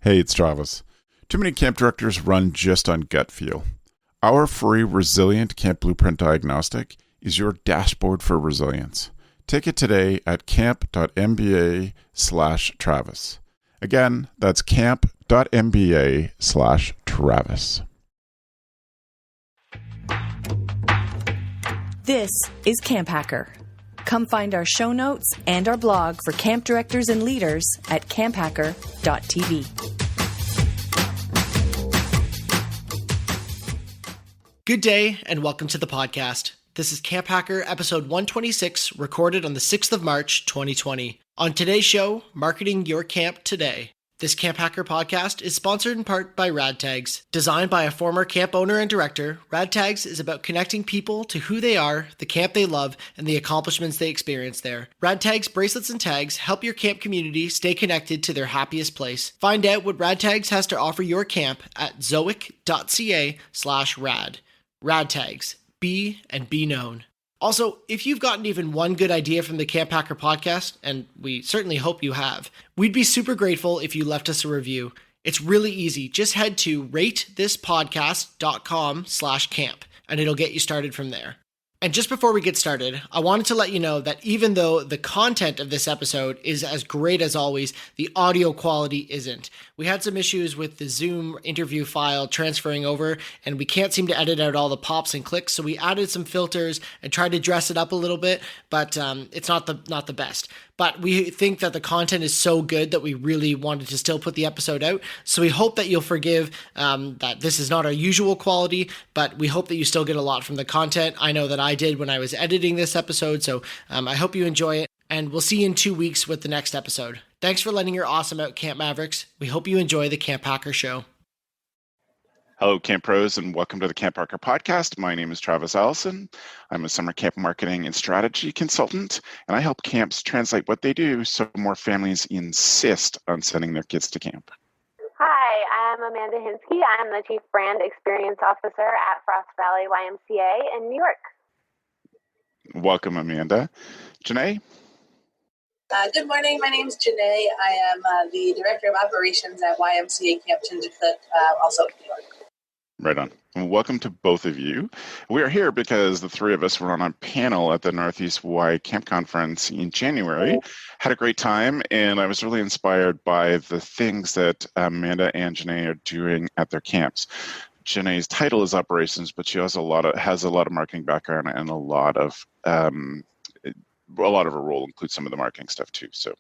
Hey, it's Travis. Too many camp directors run just on gut feel. Our free Resilient Camp Blueprint Diagnostic is your dashboard for resilience. Take it today at camp.mba/Travis. Again, that's camp.mba/Travis. This is CampHacker. Come find our show notes and our blog for camp directors and leaders at camphacker.tv. Good day and welcome to the podcast. This is CampHacker episode 126, recorded on the 6th of March, 2020. On today's show, Marketing Your Camp Today. This CampHacker podcast is sponsored in part by RadTags. Designed by a former camp owner and director, RadTags is about connecting people to who they are, the camp they love, and the accomplishments they experience there. RadTags bracelets and tags help your camp community stay connected to their happiest place. Find out what RadTags has to offer your camp at zoic.ca/rad. RadTags. Be and be known. Also, if you've gotten even one good idea from the CampHacker podcast, and we certainly hope you have, we'd be super grateful if you left us a review. It's really easy. Just head to ratethispodcast.com/camp, and it'll get you started from there. And just before we get started, I wanted to let you know that even though the content of this episode is as great as always, the audio quality isn't. We had some issues with the Zoom interview file transferring over, and we can't seem to edit out all the pops and clicks, so we added some filters and tried to dress it up a little bit, but it's not the best. But we think that the content is so good that we really wanted to still put the episode out. So we hope that you'll forgive that this is not our usual quality, but we hope that you still get a lot from the content. I know that I did when I was editing this episode, so I hope you enjoy it. And we'll see you in 2 weeks with the next episode. Thanks for letting your awesome out, Camp Mavericks. We hope you enjoy the CampHacker show. Hello, Camp Pros, and welcome to the CampHacker podcast. My name is Travis Allison. I'm a summer camp marketing and strategy consultant, and I help camps translate what they do so more families insist on sending their kids to camp. Hi, I'm Amanda Hinski. I'm the Chief Brand Experience Officer at Frost Valley YMCA in New York. Welcome, Amanda. Jiné? Good morning. My name is Jiné. I am the Director of Operations at YMCA Camp Chingachgook, also in New York. Right on. Well, welcome to both of you. We are here because the three of us were on a panel at the Northeast Y Camp Conference in January. Had a great time, and I was really inspired by the things that Amanda and Jiné are doing at their camps. Jiné's title is operations, but she also has a lot of marketing background, and a lot of her role includes some of the marketing stuff too. So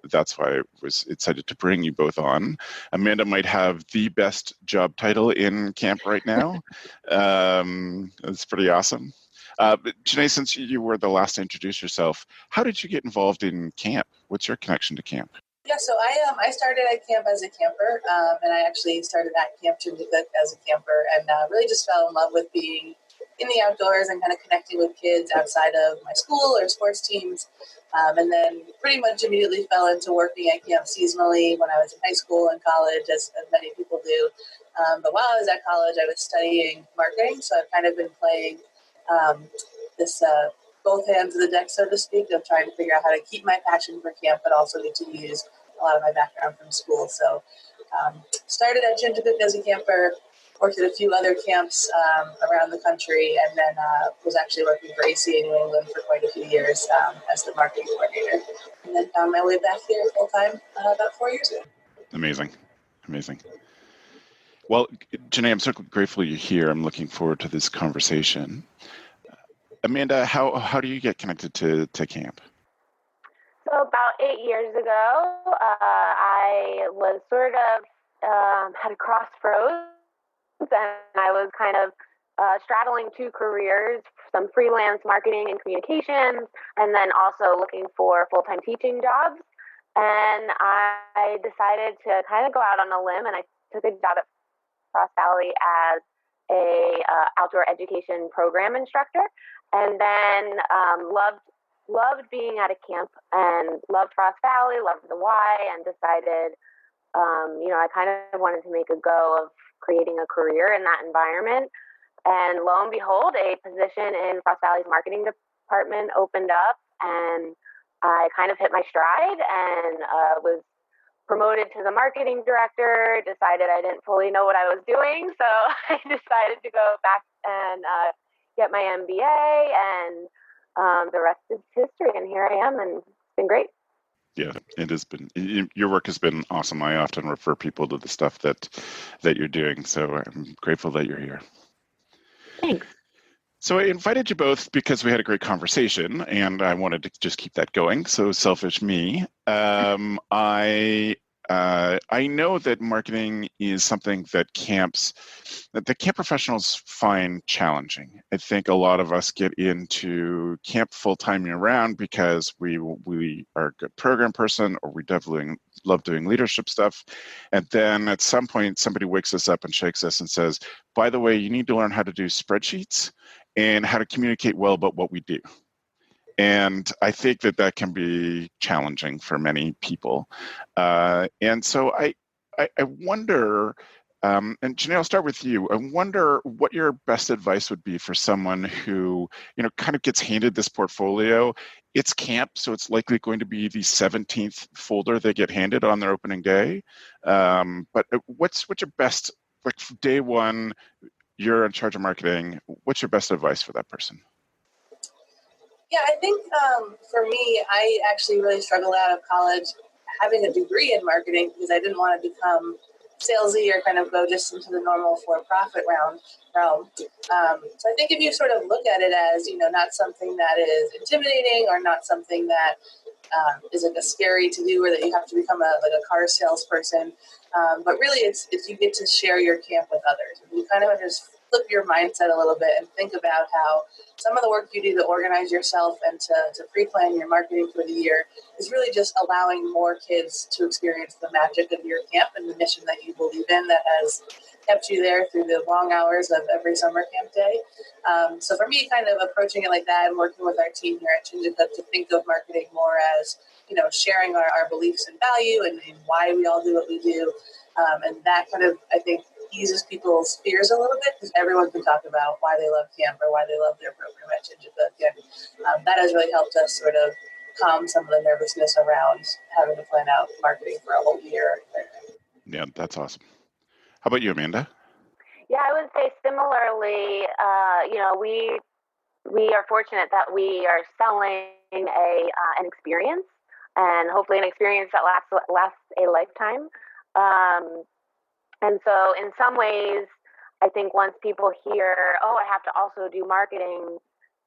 that's why I was excited to bring you both on. Amanda might have the best job title in camp right now. It's pretty awesome. Jiné, since you were the last to introduce yourself, how did you get involved in camp? What's your connection to camp? Yeah, so I started at camp as a camper, and I actually started at Camp Chingachgook as a camper, and really just fell in love with being in the outdoors and kind of connecting with kids outside of my school or sports teams. And then pretty much immediately fell into working at camp seasonally when I was in high school and college, as many people do. But while I was at college, I was studying marketing. So I've kind of been playing this both hands of the deck, so to speak, of trying to figure out how to keep my passion for camp, but also get to use a lot of my background from school. So started at Chingachgook as a camper, worked at a few other camps around the country, and then was actually working for ACA New England for quite a few years as the marketing coordinator. And then found my way back here full-time about 4 years ago. Amazing. Well, Jiné, I'm so grateful you're here. I'm looking forward to this conversation. Amanda, how do you get connected to camp? So about 8 years ago, I was sort of had a crossroads, and I was kind of straddling two careers, some freelance marketing and communications, and then also looking for full-time teaching jobs. And I decided to kind of go out on a limb, and I took a job at Frost Valley as a outdoor education program instructor, and then loved being at a camp and loved Frost Valley, loved the Y, and decided, I kind of wanted to make a go of creating a career in that environment. And lo and behold, a position in Frost Valley's marketing department opened up, and I kind of hit my stride and was promoted to the marketing director, decided I didn't fully know what I was doing. So I decided to go back and get my MBA, and the rest is history. And here I am, and it's been great. Yeah, it has been. Your work has been awesome. I often refer people to the stuff that you're doing. So I'm grateful that you're here. Thanks. So I invited you both because we had a great conversation, and I wanted to just keep that going. So selfish me. I know that marketing is something that camp professionals find challenging. I think a lot of us get into camp full-time year-round because we are a good program person, or we definitely love doing leadership stuff. And then at some point, somebody wakes us up and shakes us and says, by the way, you need to learn how to do spreadsheets and how to communicate well about what we do. And I think that can be challenging for many people. And so I wonder, and Jiné, I'll start with you. I wonder what your best advice would be for someone who, kind of gets handed this portfolio. It's camp, so it's likely going to be the 17th folder they get handed on their opening day. But what's your best, like day one, you're in charge of marketing, what's your best advice for that person? Yeah, I think for me, I actually really struggled out of college having a degree in marketing because I didn't want to become salesy or kind of go just into the normal for-profit realm. So I think if you sort of look at it as, not something that is intimidating or not something that is like a scary to do, or that you have to become a car salesperson, but really it's you get to share your camp with others. You kind of just flip your mindset a little bit and think about how some of the work you do to organize yourself and to pre-plan your marketing for the year is really just allowing more kids to experience the magic of your camp and the mission that you believe in that has kept you there through the long hours of every summer camp day. So for me, kind of approaching it like that and working with our team here at Chinjika to think of marketing more as, sharing our beliefs and value and why we all do what we do. And that kind of, I think, eases people's fears a little bit because everyone can talk about why they love camp or why they love their program at Chinjika. And that has really helped us sort of calm some of the nervousness around having to plan out marketing for a whole year. Yeah, that's awesome. How about you, Amanda? Yeah, I would say similarly, we are fortunate that we are selling an experience, and hopefully an experience that lasts a lifetime. And so in some ways, I think once people hear, oh, I have to also do marketing,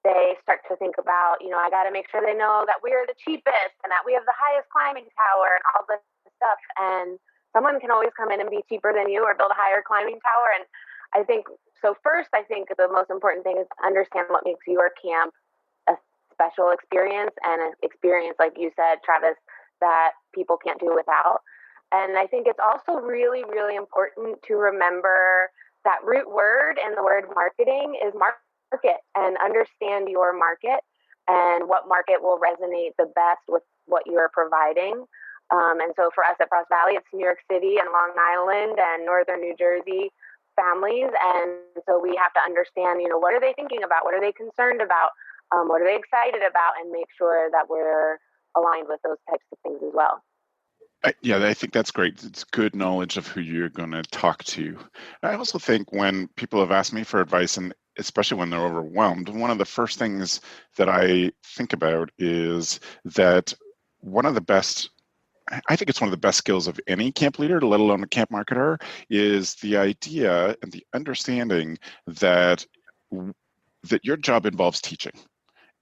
they start to think about, I got to make sure they know that we're the cheapest and that we have the highest climbing tower and all this stuff. And someone can always come in and be cheaper than you or build a higher climbing tower. And I think, so first, I think the most important thing is to understand what makes your camp a special experience, and an experience, like you said, Travis, that people can't do without. And I think it's also really, really important to remember that root word in the word marketing is market, and understand your market and what market will resonate the best with what you're providing. And so for us at Frost Valley, it's New York City and Long Island and Northern New Jersey families. And so we have to understand, what are they thinking about? What are they concerned about? What are they excited about? And make sure that we're aligned with those types of things as well. Yeah, I think that's great. It's good knowledge of who you're going to talk to. I also think when people have asked me for advice, and especially when they're overwhelmed, one of the first things that I think about is that I think it's one of the best skills of any camp leader, let alone a camp marketer, is the idea and the understanding that your job involves teaching.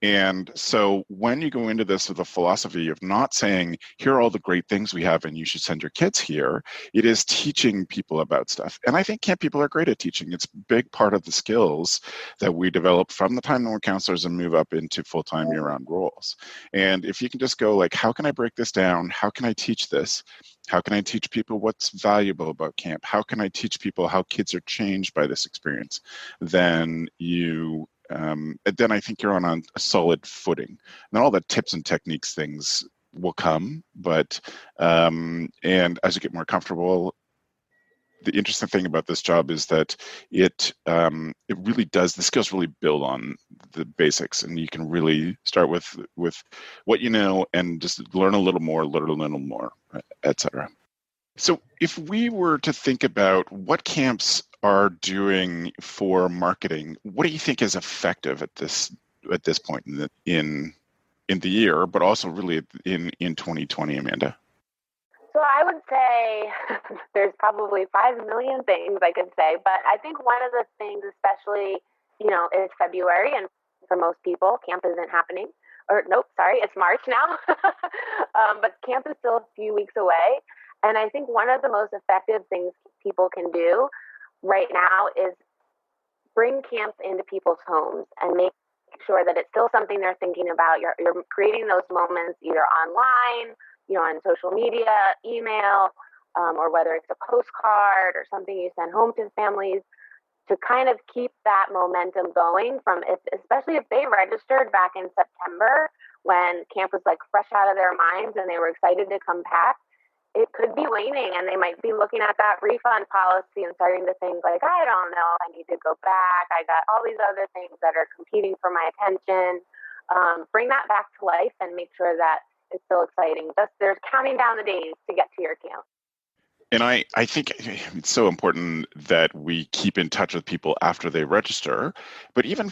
And so when you go into this with a philosophy of not saying, here are all the great things we have and you should send your kids here, it is teaching people about stuff. And I think camp people are great at teaching. It's a big part of the skills that we develop from the time that we're counselors and move up into full-time year-round roles. And if you can just go like, how can I break this down? How can I teach this? How can I teach people what's valuable about camp? How can I teach people how kids are changed by this experience? Then I think you're on a solid footing. And then all the tips and techniques things will come, but and as you get more comfortable, the interesting thing about this job is that it really does, the skills really build on the basics, and you can really start with what you know and just learn a little more, et cetera. So if we were to think about what camps are doing for marketing, what do you think is effective at this point in the year, but also really in 2020, Amanda? So I would say there's probably 5 million things I could say, but I think one of the things, especially, it's February, and for most people, camp isn't happening. Or nope, sorry, it's March now. But camp is still a few weeks away. And I think one of the most effective things people can do right now is bring camp into people's homes and make sure that it's still something they're thinking about. You're creating those moments either online, on social media, email, or whether it's a postcard or something you send home to families, to kind of keep that momentum going especially if they registered back in September when camp was like fresh out of their minds and they were excited to come back. It could be waning and they might be looking at that refund policy and starting to think like, I don't know, I need to go back. I got all these other things that are competing for my attention. Bring that back to life and make sure that it's still exciting. There's counting down the days to get to your camp. And I think it's so important that we keep in touch with people after they register. But even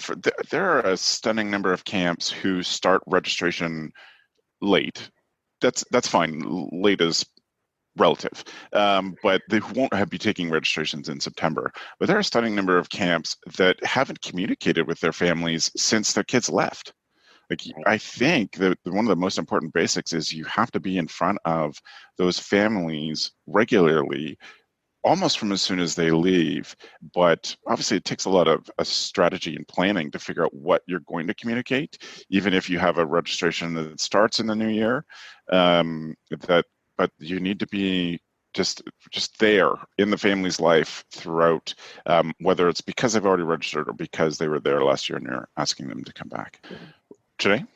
there are a stunning number of camps who start registration late. That's fine. Late is relative, but they won't be taking registrations in September. But there are a stunning number of camps that haven't communicated with their families since their kids left. I think that one of the most important basics is you have to be in front of those families regularly, almost from as soon as they leave. But obviously, it takes a lot of strategy and planning to figure out what you're going to communicate, even if you have a registration that starts in the new year. But you need to be just there in the family's life throughout, whether it's because they've already registered or because they were there last year and you're asking them to come back. Jiné?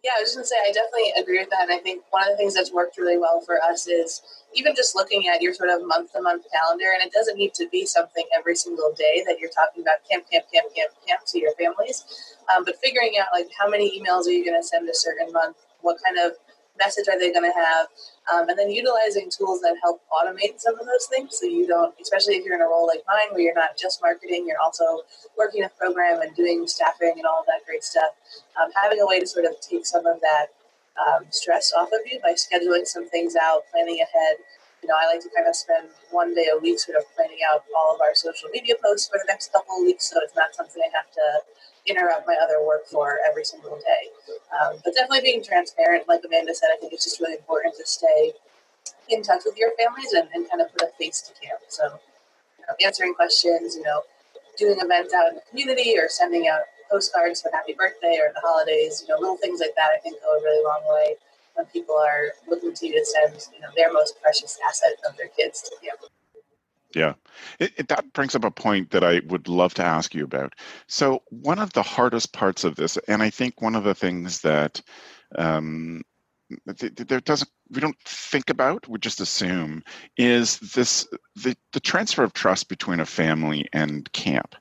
Yeah, I was just going to say, I definitely agree with that. And I think one of the things that's worked really well for us is even just looking at your sort of month-to-month calendar, and it doesn't need to be something every single day that you're talking about camp to your families, but figuring out like how many emails are you going to send a certain month, what kind of message are they going to have, and then utilizing tools that help automate some of those things so you don't, especially if you're in a role like mine where you're not just marketing, you're also working a program and doing staffing and all of that great stuff, having a way to sort of take some of that stress off of you by scheduling some things out, planning ahead. I like to kind of spend one day a week sort of planning out all of our social media posts for the next couple of weeks, so it's not something I have to interrupt my other work for every single day. But definitely being transparent, like Amanda said, I think it's just really important to stay in touch with your families and kind of put a face to camp. So, answering questions, doing events out in the community or sending out postcards for happy birthday or the holidays, little things like that I think go a really long way when people are looking to you to send, their most precious asset of their kids to camp. Yeah, that brings up a point that I would love to ask you about. So one of the hardest parts of this, and I think one of the things that we don't think about, we just assume, is the transfer of trust between a family and camp.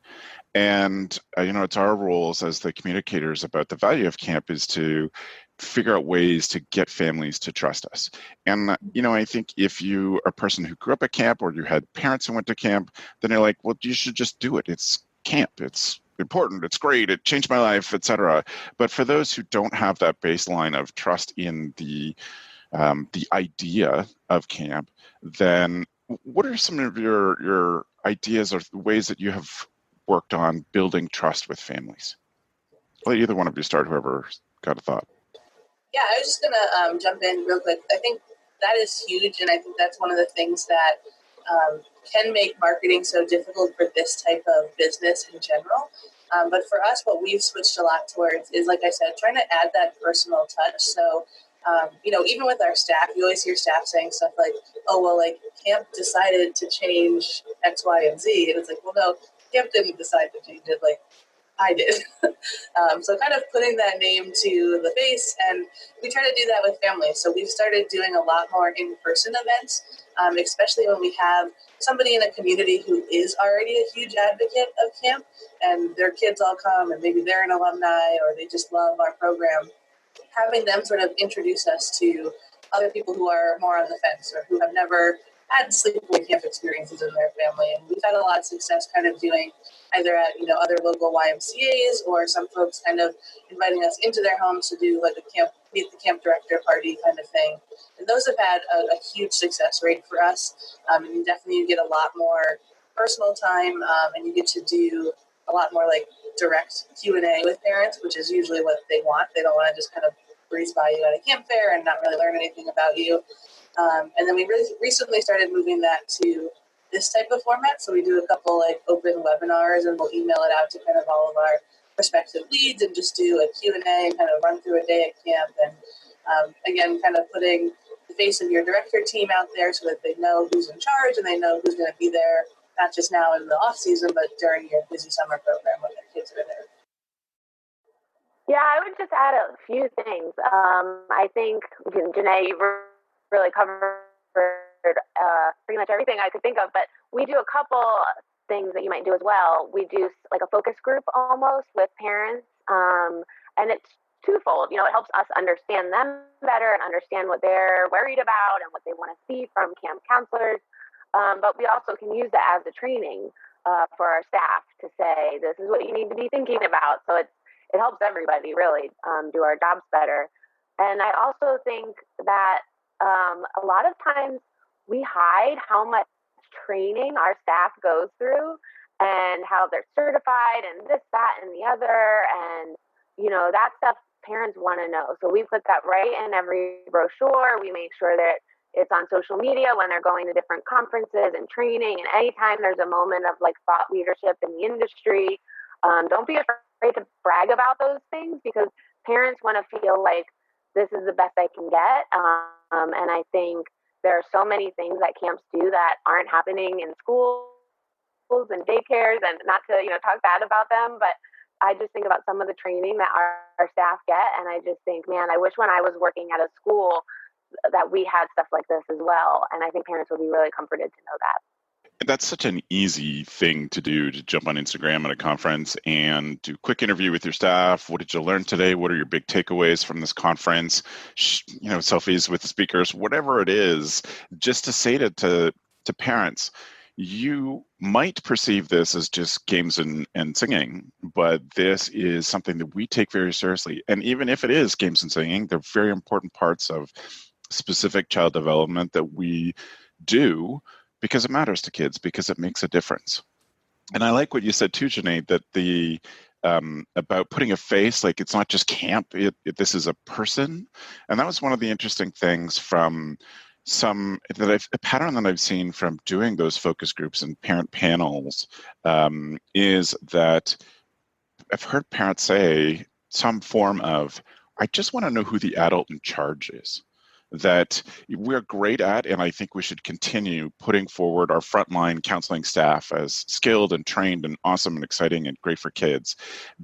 And it's our roles as the communicators about the value of camp is to figure out ways to get families to trust us. And, I think if you are a person who grew up at camp or you had parents who went to camp, then you're like, well, you should just do it. It's camp. It's important. It's great. It changed my life, etc. But for those who don't have that baseline of trust in the idea of camp, then what are some of your ideas or ways that you have worked on building trust with families? Well, either one of you start, whoever's got a thought. Yeah, I was just going to jump in real quick. I think that is huge, and I think that's one of the things that can make marketing so difficult for this type of business in general. But for us, what we've switched a lot towards is, like I said, trying to add that personal touch. So, even with our staff, you always hear staff saying stuff like, oh, well, like, camp decided to change X, Y, and Z. And it's like, well, no, camp didn't decide to change it. Like, I did. So kind of putting that name to the face, and we try to do that with families. So we've started doing a lot more in-person events, especially when we have somebody in a community who is already a huge advocate of camp, and their kids all come, and maybe they're an alumni, or they just love our program. Having them sort of introduce us to other people who are more on the fence or who have never had sleepaway camp experiences in their family. And we've had a lot of success kind of doing either at, other local YMCAs, or some folks kind of inviting us into their homes to do like a meet the camp director party kind of thing. And those have had a huge success rate for us. And you definitely get a lot more personal time, and you get to do a lot more like direct Q&A with parents, which is usually what they want. They don't want to just kind of breeze by you at a camp fair and not really learn anything about you. And then we really recently started moving that to this type of format. So we do a couple like open webinars, and we'll email it out to kind of all of our prospective leads and just do a Q&A and kind of run through a day at camp. And again, kind of putting the face of your director team out there so that they know who's in charge and they know who's going to be there, not just now in the off season, but during your busy summer program when the kids are there. Yeah, I would just add a few things. I think, Jiné, you've really covered pretty much everything I could think of, but we do a couple things that you might do as well. We do like a focus group almost with parents, and it's twofold. It helps us understand them better and understand what they're worried about and what they want to see from camp counselors. But we also can use that as a training for our staff to say, this is what you need to be thinking about. So it helps everybody really do our jobs better. And I also think that a lot of times we hide how much training our staff goes through and how they're certified and this, that, and the other. And, that stuff parents want to know. So we put that right in every brochure. We make sure that it's on social media when they're going to different conferences and training. And anytime there's a moment of like thought leadership in the industry, don't be afraid to brag about those things, because parents want to feel like this is the best I can get. And I think there are so many things that camps do that aren't happening in schools and daycares, and not to, talk bad about them, but I just think about some of the training that our staff get. And I just think, man, I wish when I was working at a school that we had stuff like this as well. And I think parents would be really comforted to know that. That's such an easy thing to do, to jump on Instagram at a conference and do a quick interview with your staff. What did you learn today? What are your big takeaways from this conference? Selfies with the speakers, whatever it is, just to say to parents, you might perceive this as just games and singing, but this is something that we take very seriously. And even if it is games and singing, they're very important parts of specific child development that we do, because it matters to kids, because it makes a difference. And I like what you said too, Jiné, that the about putting a face, like it's not just camp, this is a person. And that was one of the interesting things from a pattern that I've seen from doing those focus groups and parent panels, is that I've heard parents say some form of, I just want to know who the adult in charge is. That we're great at, and I think we should continue putting forward our frontline counseling staff as skilled and trained and awesome and exciting and great for kids.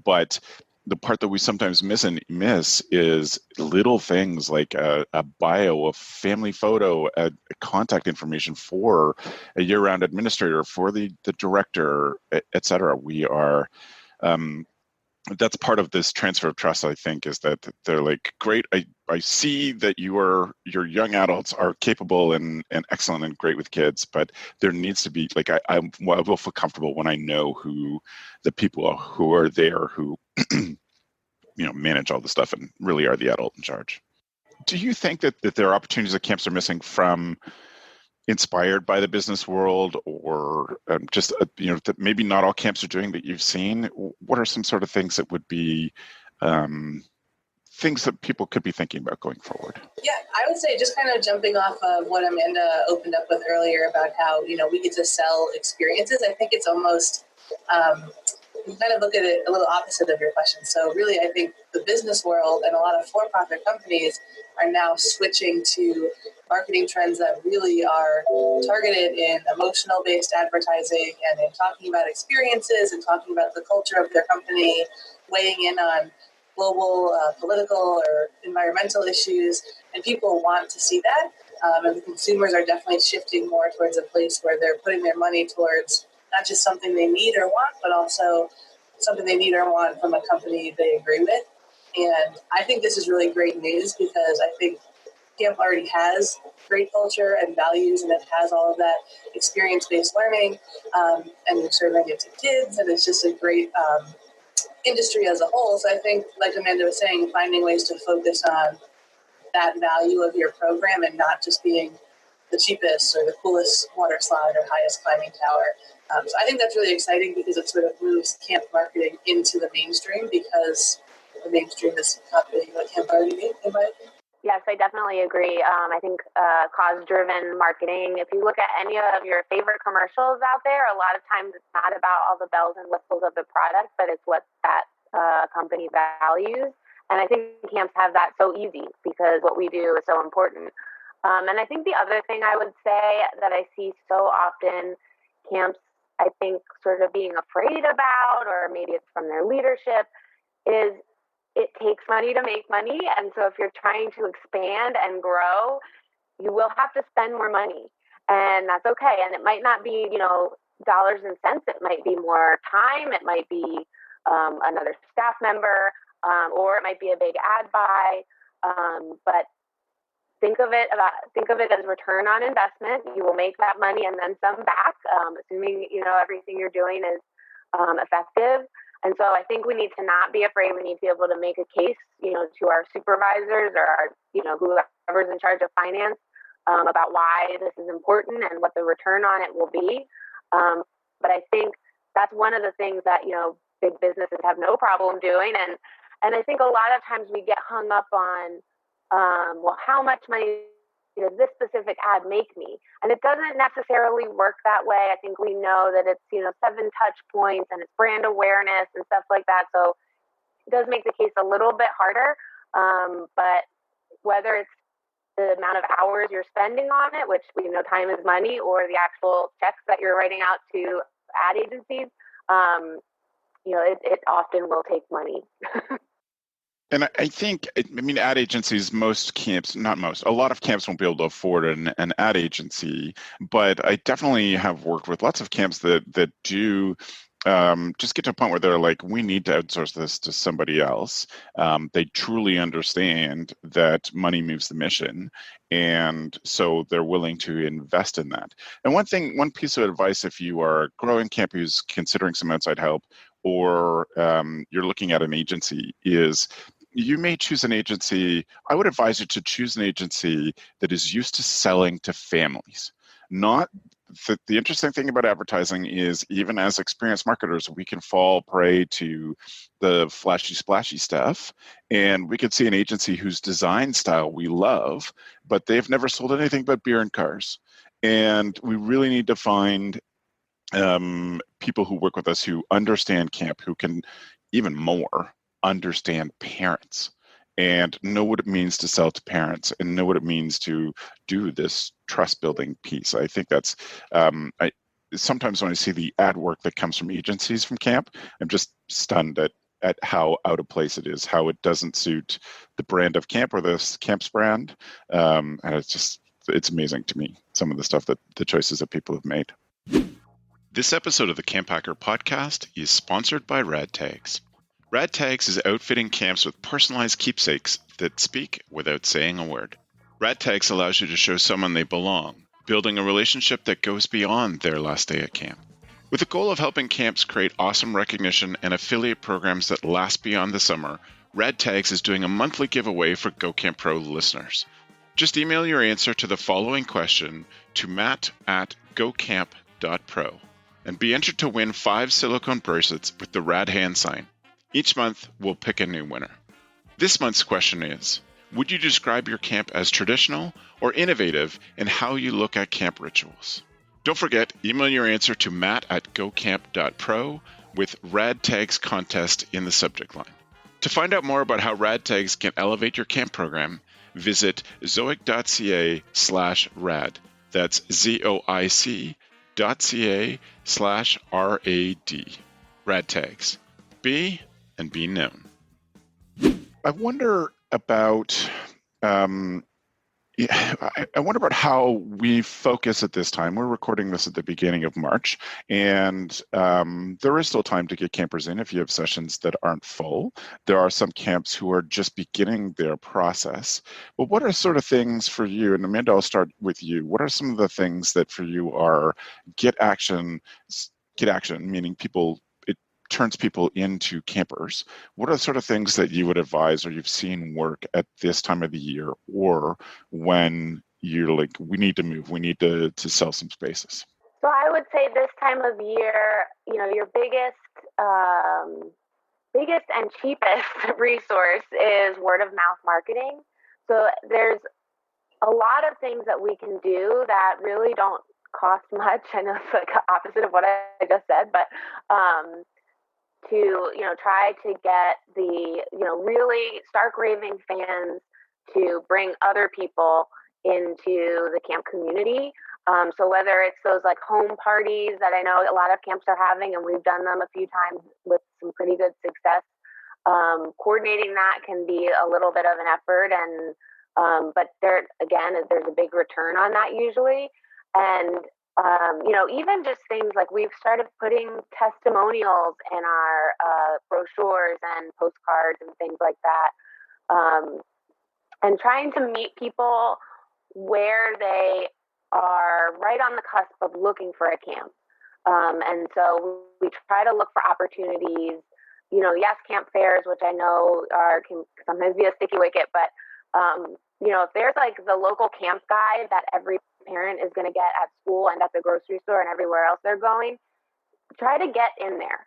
But the part that we sometimes miss is little things like a bio, a family photo, a contact information for a year-round administrator, for the director, et cetera. We are... that's part of this transfer of trust, I think, is that they're like, great, I see that your young adults are capable and excellent and great with kids, but there needs to be, like, I will feel comfortable when I know who the people are who are there, who manage all the stuff and really are the adult in charge. Do you think that there are opportunities that camps are missing from inspired by the business world, or just that maybe not all camps are doing that you've seen? What are some sort of things that would be things that people could be thinking about going forward? Yeah, I would say, just kind of jumping off of what Amanda opened up with earlier about how we get to sell experiences. I think it's almost you kind of look at it a little opposite of your question. So really, I think the business world and a lot of for-profit companies are now switching to marketing trends that really are targeted in emotional-based advertising and in talking about experiences and talking about the culture of their company, weighing in on global, political, or environmental issues. And people want to see that. And the consumers are definitely shifting more towards a place where they're putting their money towards not just something they need or want, but also something they need or want from a company they agree with. And I think this is really great news, because I think camp already has great culture and values, and it has all of that experience-based learning, and you serve many kids, and it's just a great industry as a whole. So I think, like Amanda was saying, finding ways to focus on that value of your program and not just being the cheapest or the coolest water slide or highest climbing tower. So I think that's really exciting because it sort of moves camp marketing into the mainstream, because the mainstream is copying what camp already made, in my opinion. Yes, I definitely agree. I think cause-driven marketing, if you look at any of your favorite commercials out there, a lot of times it's not about all the bells and whistles of the product, but it's what that company values. And I think camps have that so easy because what we do is so important. And I think the other thing I would say that I see so often camps, I think, sort of being afraid about, or maybe it's from their leadership, is it takes money to make money. And so if you're trying to expand and grow, you will have to spend more money. And that's okay. And it might not be, dollars and cents. It might be more time. It might be another staff member, or it might be a big ad buy. But think of it as return on investment. You will make that money and then some back, assuming everything you're doing is effective. And so I think we need to not be afraid. We need to be able to make a case, to our supervisors or our, whoever's in charge of finance, about why this is important and what the return on it will be. But I think that's one of the things that big businesses have no problem doing. And I think a lot of times we get hung up on, how much money does this specific ad make me? And it doesn't necessarily work that way. I think we know that it's, 7 touch points and it's brand awareness and stuff like that. So it does make the case a little bit harder. But whether it's the amount of hours you're spending on it, which we know time is money, or the actual checks that you're writing out to ad agencies, it often will take money. And I think, ad agencies, a lot of camps won't be able to afford an ad agency, but I definitely have worked with lots of camps that do just get to a point where they're like, we need to outsource this to somebody else. They truly understand that money moves the mission, and so they're willing to invest in that. And one piece of advice, if you are a growing camp who's considering some outside help, or you're looking at an agency, is you may choose an agency. I would advise you to choose an agency that is used to selling to families. Not the interesting thing about advertising is, even as experienced marketers, we can fall prey to the flashy, splashy stuff, and we could see an agency whose design style we love, but they've never sold anything but beer and cars. And we really need to find people who work with us who understand camp, who can even more understand parents and know what it means to sell to parents and know what it means to do this trust building piece. I think that's sometimes when I see the ad work that comes from agencies from camp, I'm just stunned at how out of place it is, how it doesn't suit the brand of camp or the camp's brand. And it's amazing to me, some of the stuff that the choices that people have made. This episode of the CampHacker podcast is sponsored by RadTags. RadTags is outfitting camps with personalized keepsakes that speak without saying a word. RadTags allows you to show someone they belong, building a relationship that goes beyond their last day at camp. With the goal of helping camps create awesome recognition and affiliate programs that last beyond the summer, RadTags is doing a monthly giveaway for GoCamp Pro listeners. Just email your answer to the following question to matt@gocamp.pro and be entered to win 5 silicone bracelets with the Rad hand sign. Each month, we'll pick a new winner. This month's question is, would you describe your camp as traditional or innovative in how you look at camp rituals? Don't forget, email your answer to matt@gocamp.pro with RadTags contest in the subject line. To find out more about how RadTags can elevate your camp program, visit zoic.ca/rad. That's zoic.ca/RAD. RadTags. Be and be known. I wonder about Yeah, I wonder about how we focus at this time. We're recording this at the beginning of March, and there is still time to get campers in if you have sessions that aren't full. There are some camps who are just beginning their process. But what are sort of things for you? And Amanda, I'll start with you. What are some of the things that for you are get action, meaning people, it turns people into campers? What are the sort of things that you would advise or you've seen work at this time of the year, or when you're like, we need to move, we need to sell some spaces? So I would say this time of year, your biggest and cheapest resource is word of mouth marketing. So there's a lot of things that we can do that really don't cost much. I know it's like the opposite of what I just said, but to try to get the really stark raving fans to bring other people into the camp community. So whether it's those like home parties that I know a lot of camps are having, and we've done them a few times with some pretty good success, coordinating that can be a little bit of an effort, and but there's a big return on that usually. And even just things like we've started putting testimonials in our brochures and postcards and things like that, and trying to meet people where they are right on the cusp of looking for a camp. And so we try to look for opportunities, yes, camp fairs, which I know can sometimes be a sticky wicket, but, if there's like the local camp guide that every parent is going to get at school and at the grocery store and everywhere else they're going, try to get in there,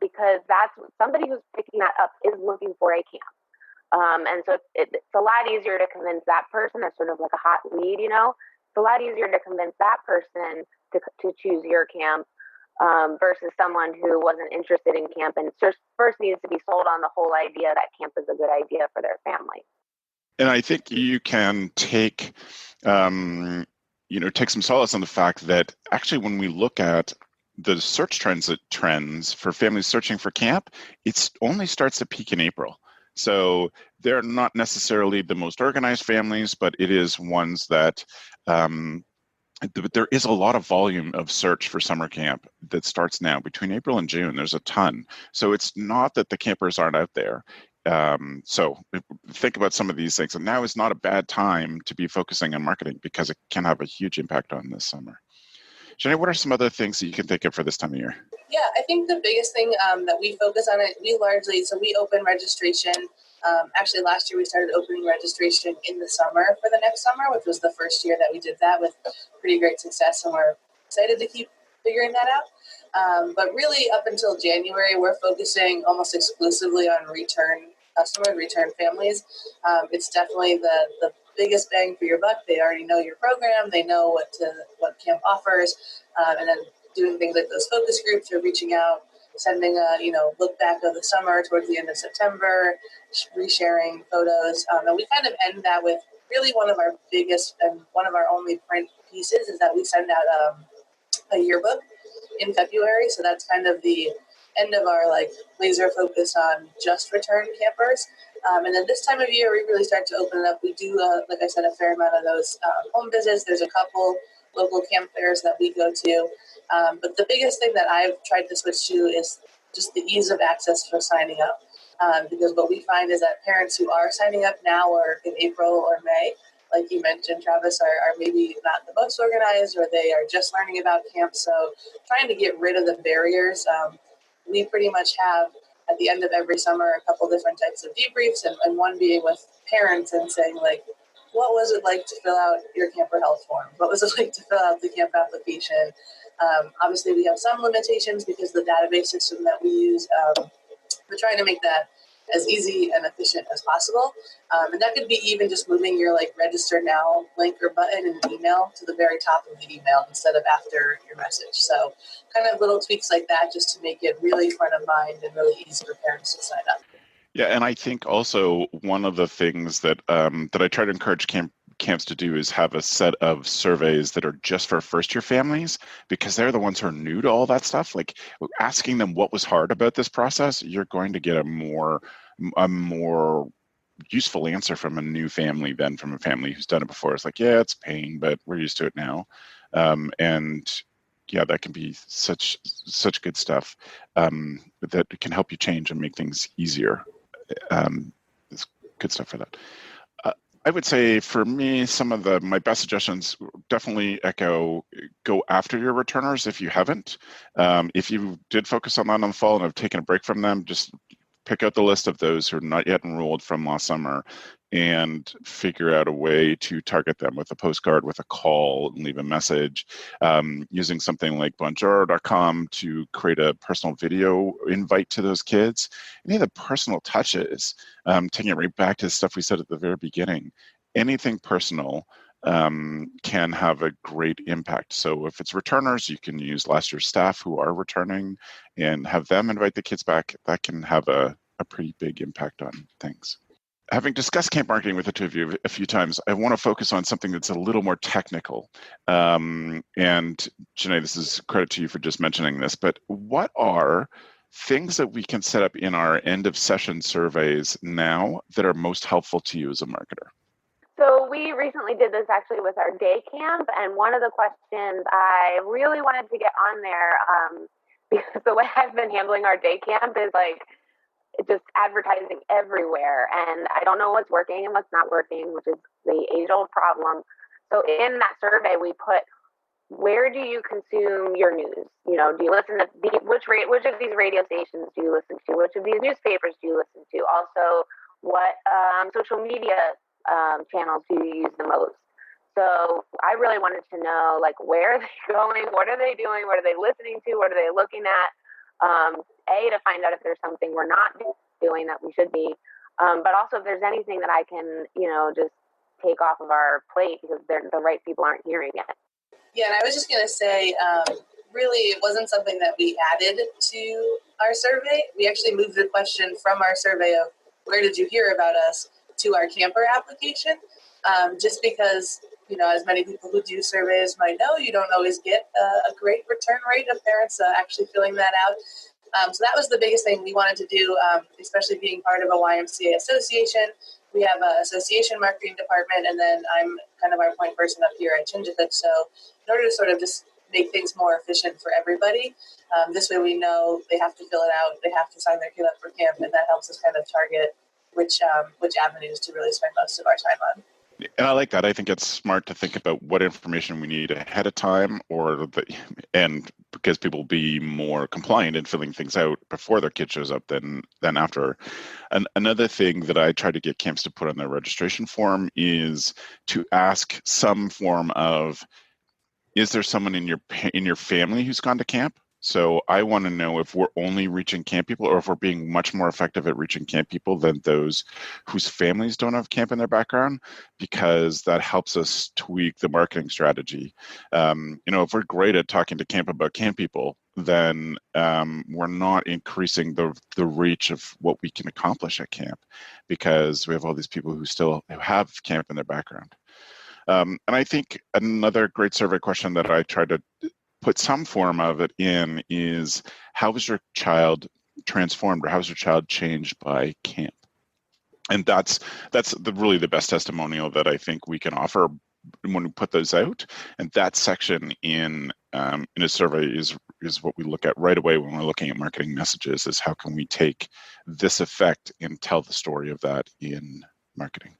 because that's somebody who's picking that up is looking for a camp. And so it's a lot easier to convince that person. That's sort of like a hot lead, It's a lot easier to convince that person to choose your camp versus someone who wasn't interested in camp and first needs to be sold on the whole idea that camp is a good idea for their family. And I think you can take some solace on the fact that actually when we look at the search trends for families searching for camp, it only starts to peak in April. So they're not necessarily the most organized families, but it is ones that there is a lot of volume of search for summer camp that starts now. Between April and June, there's a ton. So it's not that the campers aren't out there. So think about some of these things. And now is not a bad time to be focusing on marketing because it can have a huge impact on this summer. Jiné, what are some other things that you can think of for this time of year? Yeah, I think the biggest thing that we focus on we open registration. Actually, last year we started opening registration in the summer for the next summer, which was the first year that we did that with pretty great success, and we're excited to keep figuring that out. But really, up until January, we're focusing almost exclusively on return customers, return families. It's definitely the biggest bang for your buck. They already know your program. They know what camp offers, and then doing things like those focus groups or reaching out, sending a look back of the summer towards the end of September, resharing photos. And we kind of end that with really one of our biggest and one of our only print pieces is that we send out a yearbook in February. So that's kind of the end of our laser focus on just return campers. And then this time of year, we really start to open it up. We do, like I said, a fair amount of those home visits. There's a couple local camp fairs that we go to. But the biggest thing that I've tried to switch to is just the ease of access for signing up. Because what we find is that parents who are signing up now or in April or May, like you mentioned, Travis, are maybe not the most organized or they are just learning about camp. So trying to get rid of the barriers. We pretty much have at the end of every summer a couple different types of debriefs and one being with parents and saying what was it like to fill out your camper health form? What was it like to fill out the camp application? Obviously, we have some limitations because the database system that we use, we're trying to make that as easy and efficient as possible. And that could be even just moving your register now link or button in an email to the very top of the email instead of after your message. So kind of little tweaks like that just to make it really front of mind and really easy for parents to sign up. Yeah, and I think also one of the things that that I try to encourage camps to do is have a set of surveys that are just for first-year families, because they're the ones who are new to all that stuff. Asking them what was hard about this process, you're going to get a more useful answer from a new family than from a family who's done it before. It's like, yeah, it's pain, but we're used to it now. And yeah, that can be such good stuff that can help you change and make things easier. It's good stuff for that. I would say for me, some of my best suggestions definitely go after your returners if you haven't. If you did focus on that in the fall and have taken a break from them, just pick out the list of those who are not yet enrolled from last summer and figure out a way to target them with a postcard, with a call, and leave a message, using something like bonjoro.com to create a personal video invite to those kids. Any of the personal touches, taking it right back to the stuff we said at the very beginning, anything personal can have a great impact. So if it's returners, you can use last year's staff who are returning and have them invite the kids back. That can have a pretty big impact on things. Having discussed camp marketing with the two of you a few times, I want to focus on something that's a little more technical. And Jiné, this is credit to you for just mentioning this, but what are things that we can set up in our end of session surveys now that are most helpful to you as a marketer? So we recently did this actually with our day camp, and one of the questions I really wanted to get on there, because the way I've been handling our day camp is like just advertising everywhere, and I don't know what's working and what's not working, which is the age-old problem. So in that survey, we put, where do you consume your news? You know, do you listen to which of these radio stations do you listen to? Which of these newspapers do you listen to? Also, what social media channels do you use the most? So I really wanted to know, like, where are they going? What are they doing? What are they listening to? What are they looking at? To find out if there's something we're not doing that we should be, but also if there's anything that I can, just take off of our plate because the right people aren't hearing it. Yeah, and I was just going to say, really, it wasn't something that we added to our survey. We actually moved the question from our survey of where did you hear about us to our camper application, just because, as many people who do surveys might know, you don't always get a great return rate of parents actually filling that out. So that was the biggest thing we wanted to do, especially being part of a YMCA association. We have an association marketing department, and then I'm kind of our point person up here at Chinjifit. So in order to sort of just make things more efficient for everybody, this way we know they have to fill it out, they have to sign their kid up for camp, and that helps us kind of target which avenues to really spend most of our time on. And I like that. I think it's smart to think about what information we need ahead of time, and because people will be more compliant in filling things out before their kid shows up than after. And another thing that I try to get camps to put on their registration form is to ask some form of, is there someone in your family who's gone to camp? So I want to know if we're only reaching camp people or if we're being much more effective at reaching camp people than those whose families don't have camp in their background, because that helps us tweak the marketing strategy. If we're great at talking to camp about camp people, then we're not increasing the reach of what we can accomplish at camp, because we have all these people who have camp in their background. And I think another great survey question that I tried to put some form of it in is, how was your child transformed, or how was your child changed by camp? And that's really the best testimonial that I think we can offer when we put those out. And that section in a survey is what we look at right away when we're looking at marketing messages, is how can we take this effect and tell the story of that in marketing.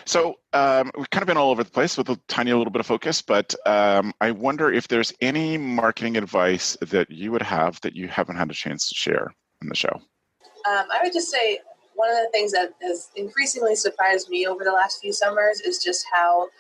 So we've kind of been all over the place with a tiny little bit of focus, but I wonder if there's any marketing advice that you would have that you haven't had a chance to share in the show. I would just say one of the things that has increasingly surprised me over the last few summers is just how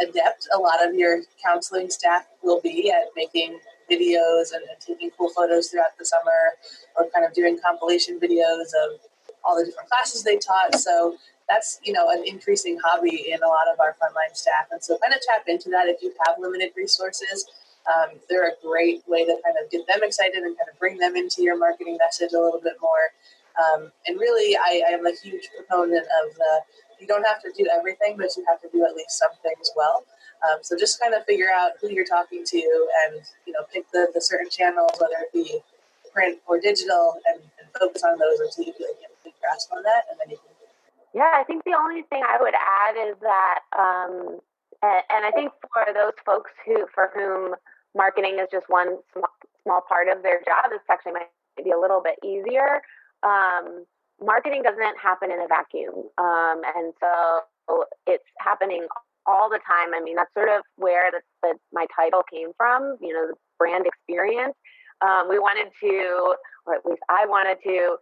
adept a lot of your counseling staff will be at making videos and taking cool photos throughout the summer, or kind of doing compilation videos of all the different classes they taught. So that's, an increasing hobby in a lot of our frontline staff. And so kind of tap into that if you have limited resources. They're a great way to kind of get them excited and kind of bring them into your marketing message a little bit more. And really, I am a huge proponent of you don't have to do everything, but you have to do at least some things well. So just kind of figure out who you're talking to and, pick the certain channels, whether it be print or digital, and focus on those until you feel like you have a big grasp on that, and then you can. Yeah, I think the only thing I would add is that, and I think for those folks for whom marketing is just one small part of their job, this actually might be a little bit easier. Marketing doesn't happen in a vacuum, and so it's happening all the time. I mean, that's sort of where my title came from. The brand experience. We wanted to, or at least I wanted to,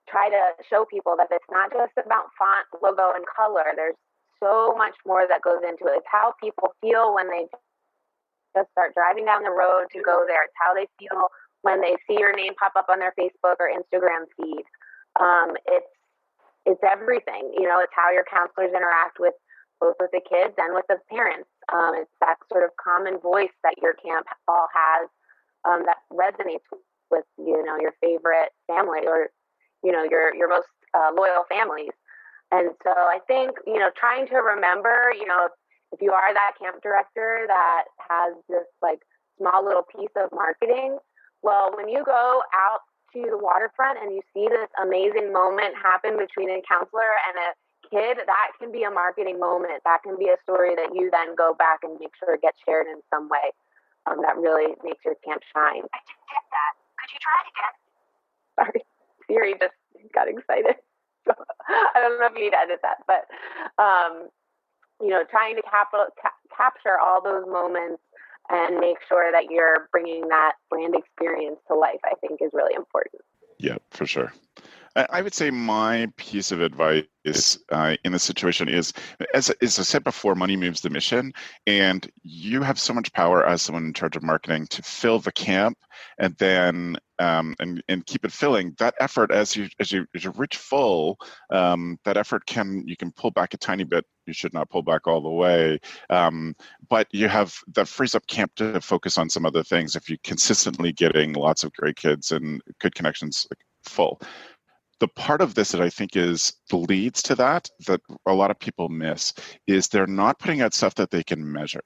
try to show people that it's not just about font, logo, and color. There's so much more that goes into it. It's how people feel when they just start driving down the road to go there. It's how they feel when they see your name pop up on their Facebook or Instagram feed. It's everything. It's how your counselors interact with both with the kids and with the parents. It's that sort of common voice that your camp all has that resonates with your favorite family or your most loyal families. And so I think trying to remember if you are that camp director that has this like small little piece of marketing, well, when you go out to the waterfront and you see this amazing moment happen between a counselor and a kid, that can be a marketing moment. That can be a story that you then go back and make sure it gets shared in some way that really makes your camp shine. I didn't get that. Could you try it again? Sorry, Siri just got excited. So, I don't know if you need to edit that, but trying to capture all those moments and make sure that you're bringing that brand experience to life, I think is really important. Yeah, for sure. I would say my piece of advice in this situation is, as I said before, money moves the mission, and you have so much power as someone in charge of marketing to fill the camp, and then and keep it filling. That effort, as you reach full, that effort you can pull back a tiny bit. You should not pull back all the way, but that frees up camp to focus on some other things. If you're consistently getting lots of great kids and good connections full. The part of this that I think leads to that a lot of people miss is they're not putting out stuff that they can measure.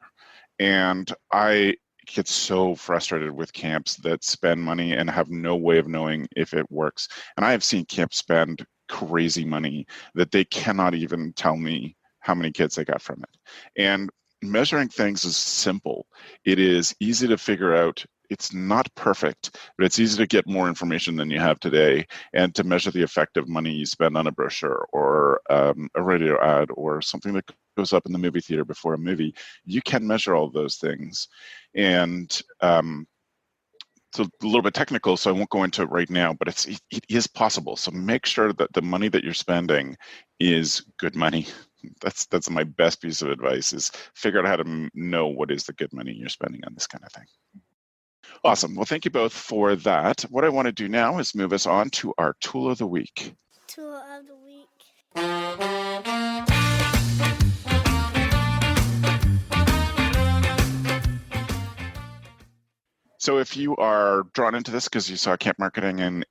And I get so frustrated with camps that spend money and have no way of knowing if it works. And I have seen camps spend crazy money that they cannot even tell me how many kids they got from it. And measuring things is simple. It is easy to figure out. It's not perfect, but it's easy to get more information than you have today, and to measure the effect of money you spend on a brochure or a radio ad or something that goes up in the movie theater before a movie. You can measure all those things. And it's a little bit technical, so I won't go into it right now, but it is possible. So make sure that the money that you're spending is good money. That's my best piece of advice, is figure out how to know what is the good money you're spending on this kind of thing. Awesome. Well, thank you both for that. What I want to do now is move us on to our Tool of the Week. Tool of the Week. So if you are drawn into this because you saw camp marketing and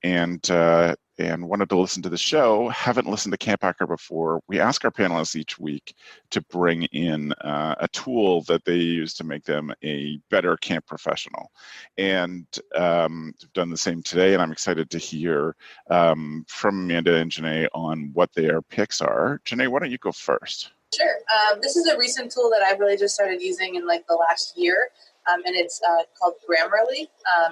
wanted to listen to the show, haven't listened to CampHacker before, we ask our panelists each week to bring in a tool that they use to make them a better camp professional. And we've done the same today, and I'm excited to hear from Amanda and Jiné on what their picks are. Jiné, why don't you go first? Sure. This is a recent tool that I've really just started using in like the last year. And it's called Grammarly,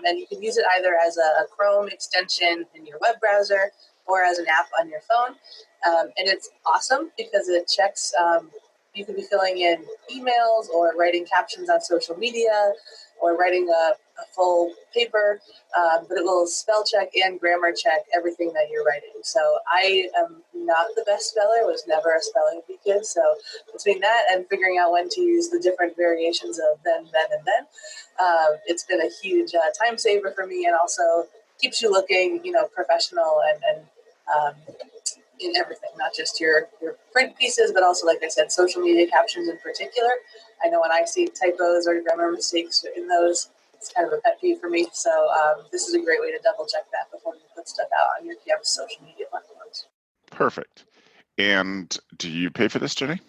and you can use it either as a Chrome extension in your web browser or as an app on your phone. And it's awesome because it checks, you could be filling in emails or writing captions on social media or writing a full paper, but it will spell check and grammar check everything that you're writing. So I am not the best speller, was never a spelling bee kid. So between that and figuring out when to use the different variations of then, and then, it's been a huge time saver for me, and also keeps you looking, professional and in everything, not just your print pieces, but also, like I said, social media captions in particular. I know when I see typos or grammar mistakes in those, it's kind of a pet peeve for me. So this is a great way to double check that before you put stuff out on your campus social media platforms. Perfect. And do you pay for this, Jiné?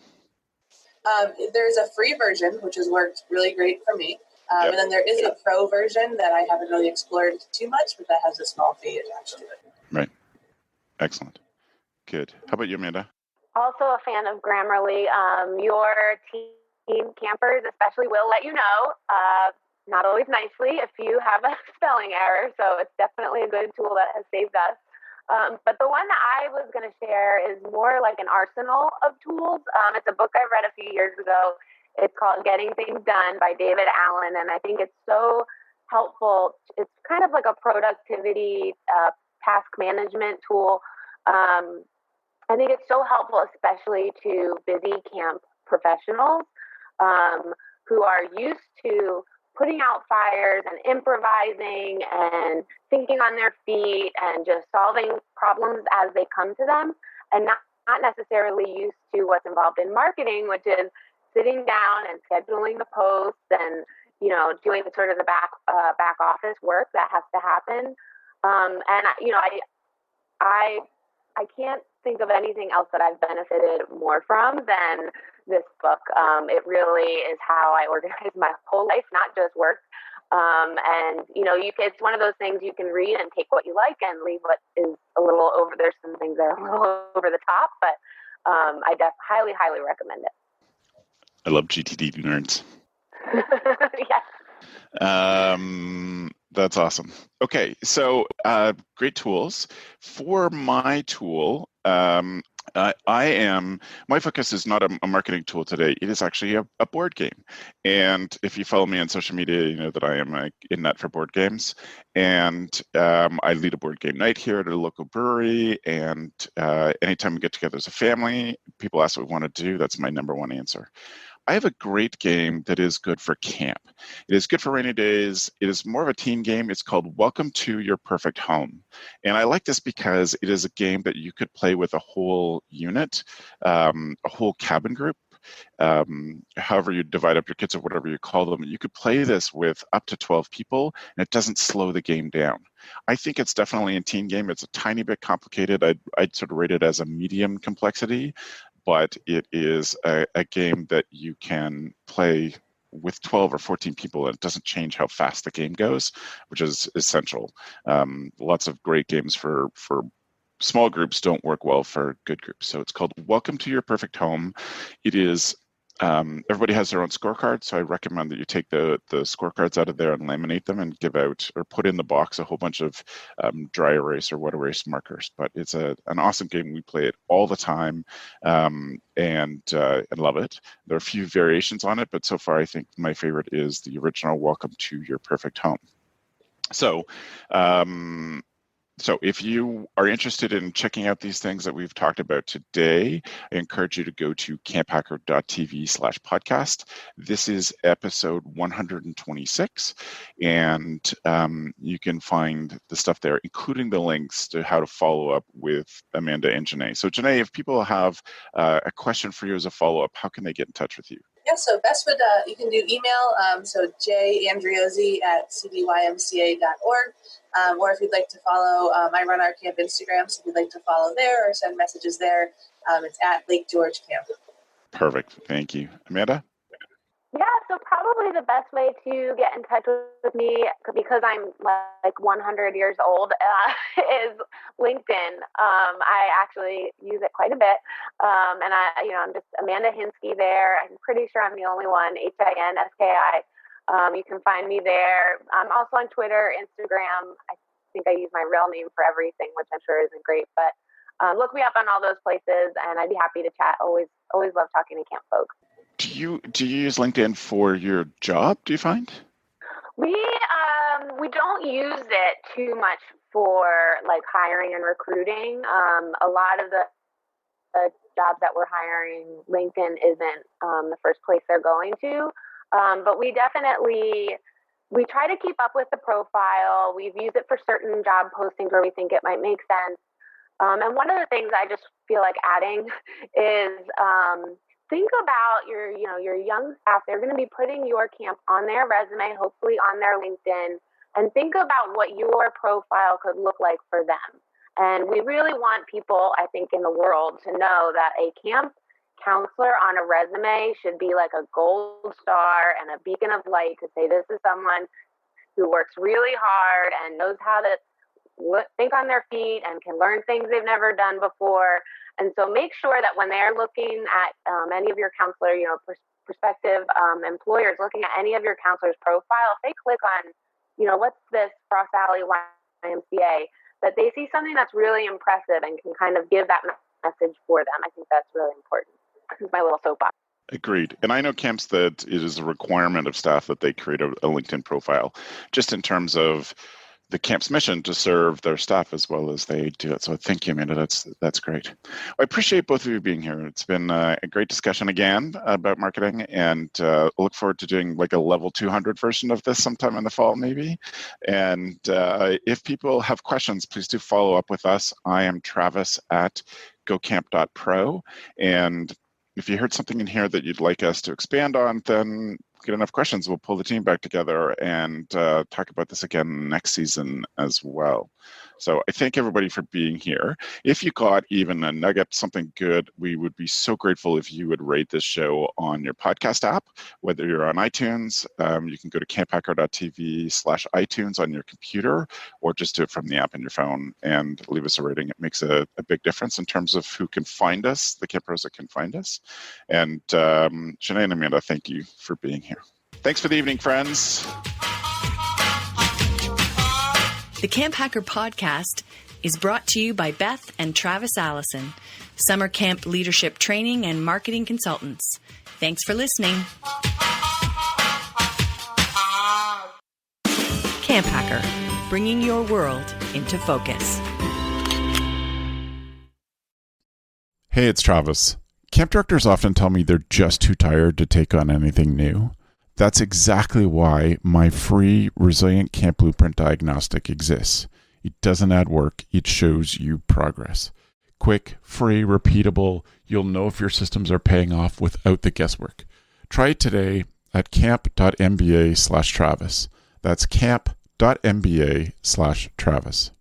There's a free version, which has worked really great for me. Yep. And then there is a pro version that I haven't really explored too much, but that has a small fee attached to it. Right. Excellent. Good. How about you, Amanda? Also a fan of Grammarly. Your team campers especially will let you know, not always nicely, if you have a spelling error. So it's definitely a good tool that has saved us. But the one that I was going to share is more like an arsenal of tools. It's a book I read a few years ago. It's called Getting Things Done by David Allen. And I think it's so helpful. It's kind of like a productivity task management tool. I think it's so helpful, especially to busy camp professionals who are used to putting out fires and improvising and thinking on their feet and just solving problems as they come to them, and not necessarily used to what's involved in marketing, which is sitting down and scheduling the posts and doing sort of the back office work that has to happen. I can't think of anything else that I've benefited more from than this book. It really is how I organize my whole life, not just work. It's one of those things you can read and take what you like and leave what is a little over. There's some things that are a little over the top, but I highly, highly recommend it. I love GTD nerds. Yes. That's awesome. Okay, so great tools. For my tool, my focus is not a marketing tool today. It is actually a board game. And if you follow me on social media, you know that I am in that for board games. And I lead a board game night here at a local brewery. And anytime we get together as a family, people ask what we want to do. That's my number one answer. I have a great game that is good for camp. It is good for rainy days. It is more of a team game. It's called Welcome to Your Perfect Home. And I like this because it is a game that you could play with a whole unit, a whole cabin group, however you divide up your kids or whatever you call them. You could play this with up to 12 people, and it doesn't slow the game down. I think it's definitely a team game. It's a tiny bit complicated. I'd sort of rate it as a medium complexity, but it is a game that you can play with 12 or 14 people, and it doesn't change how fast the game goes, which is essential. Lots of great games for small groups don't work well for good groups. So it's called Welcome to Your Perfect Home. It is everybody has their own scorecard, so I recommend that you take the scorecards out of there and laminate them and give out or put in the box a whole bunch of dry erase or wet erase markers. But it's an awesome game. We play it all the time and love it. There are a few variations on it, but so far I think my favorite is the original Welcome to Your Perfect Home. So if you are interested in checking out these things that we've talked about today, I encourage you to go to camphacker.tv/podcast. This is episode 126, and you can find the stuff there, including the links to how to follow up with Amanda and Jiné. So Jiné, if people have a question for you as a follow-up, how can they get in touch with you? Yeah, so best would, you can do email, so Andreozzi@cbymca.org. Or if you'd like to follow, I run our camp Instagram, so if you'd like to follow there or send messages there, it's at Lake George Camp. Perfect. Thank you. Amanda? Yeah, so probably the best way to get in touch with me, because I'm like 100 years old, is LinkedIn. I actually use it quite a bit, and I'm just Amanda Hinski there. I'm pretty sure I'm the only one. HINSKI. You can find me there. I'm also on Twitter, Instagram. I think I use my real name for everything, which I'm sure isn't great, but look me up on all those places, and I'd be happy to chat. Always love talking to camp folks. Do you use LinkedIn for your job, do you find? We don't use it too much for like hiring and recruiting. A lot of the jobs that we're hiring, LinkedIn isn't the first place they're going to. But we try to keep up with the profile. We've used it for certain job postings where we think it might make sense. And one of the things I just feel like adding is think about your young staff. They're going to be putting your camp on their resume, hopefully on their LinkedIn, and think about what your profile could look like for them. And we really want people, I think, in the world to know that a camp counselor on a resume should be like a gold star and a beacon of light to say this is someone who works really hard and knows how to think on their feet and can learn things they've never done before. And so make sure that when they're looking at any of your counselor, prospective employers looking at any of your counselor's profile, if they click on, what's this Frost Valley YMCA, that they see something that's really impressive and can kind of give that message for them. I think that's really important. This is my little soapbox. Agreed. And I know camps that it is a requirement of staff that they create a LinkedIn profile, just in terms of the camp's mission to serve their staff as well as they do it. So thank you, Amanda. That's great. I appreciate both of you being here. It's been a great discussion again about marketing, and look forward to doing like a level 200 version of this sometime in the fall, maybe. And if people have questions, please do follow up with us. I am Travis at gocamp.pro. And if you heard something in here that you'd like us to expand on, then get enough questions, we'll pull the team back together and talk about this again next season as well. So I thank everybody for being here. If you got even a nugget, something good, we would be so grateful if you would rate this show on your podcast app, whether you're on iTunes. You can go to camphacker.tv/iTunes on your computer, or just do it from the app on your phone and leave us a rating. It makes a big difference in terms of who can find us, the camp pros that can find us. And Jiné and Amanda, thank you for being here. Thanks for the evening, friends. The CampHacker podcast is brought to you by Beth and Travis Allison, summer camp leadership training and marketing consultants. Thanks for listening. CampHacker, bringing your world into focus. Hey, it's Travis. Camp directors often tell me they're just too tired to take on anything new. That's exactly why my free Resilient Camp Blueprint Diagnostic exists. It doesn't add work, it shows you progress. Quick, free, repeatable, you'll know if your systems are paying off without the guesswork. Try it today at camp.mba/Travis. That's camp.mba/Travis.